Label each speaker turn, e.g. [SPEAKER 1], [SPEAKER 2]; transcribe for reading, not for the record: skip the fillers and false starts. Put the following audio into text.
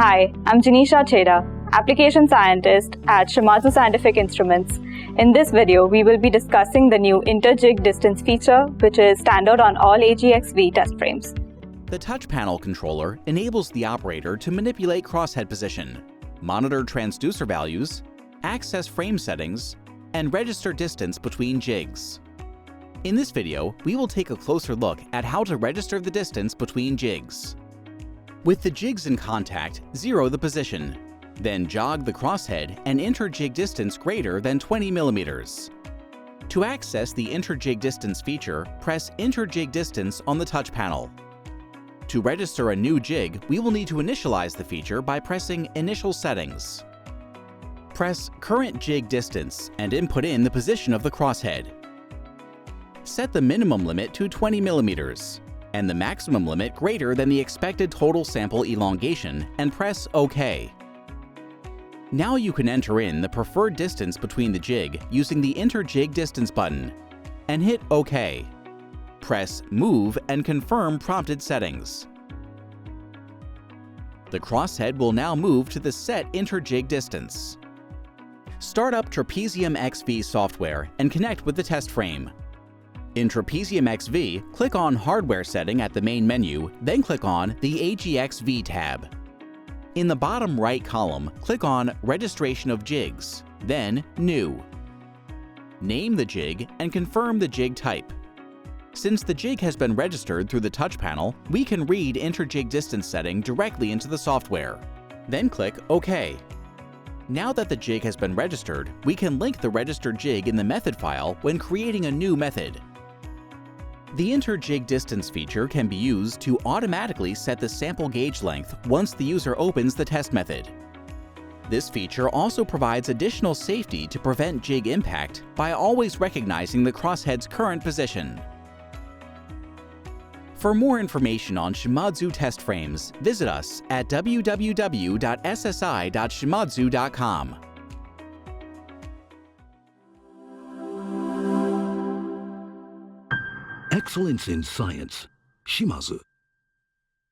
[SPEAKER 1] Hi, I'm Janisha Cheda, Application Scientist at Shimadzu Scientific Instruments. In this video, we will be discussing the new Inter-jig distance feature, which is standard on all AGX-V test frames.
[SPEAKER 2] The touch panel controller enables the operator to manipulate crosshead position, monitor transducer values, access frame settings, and register distance between jigs. In this video, we will take a closer look at how to register the distance between jigs. With the jigs in contact, zero the position. Then jog the crosshead and inter-jig distance greater than 20 millimeters. To access the inter-jig distance feature, press Inter-jig distance on the touch panel. To register a new jig, we will need to initialize the feature by pressing Initial Settings. Press Current Jig Distance and input in the position of the crosshead. Set the minimum limit to 20 millimeters and the maximum limit greater than the expected total sample elongation and press OK. Now you can enter in the preferred distance between the jig using the Inter-jig distance button and hit OK. Press Move and confirm prompted settings. The crosshead will now move to the set inter-jig distance. Start up TrapeziumX-V software and connect with the test frame. In TrapeziumX-V, click on Hardware setting at the main menu, then click on the AGX-V tab. In the bottom right column, click on Registration of Jigs, then New. Name the jig and confirm the jig type. Since the jig has been registered through the touch panel, we can read inter-jig distance setting directly into the software. Then click OK. Now that the jig has been registered, we can link the registered jig in the method file when creating a new method. The inter-jig distance feature can be used to automatically set the sample gauge length once the user opens the test method. This feature also provides additional safety to prevent jig impact by always recognizing the crosshead's current position. For more information on Shimadzu test frames, visit us at www.ssi.shimadzu.com.
[SPEAKER 3] Excellence in science. Shimadzu.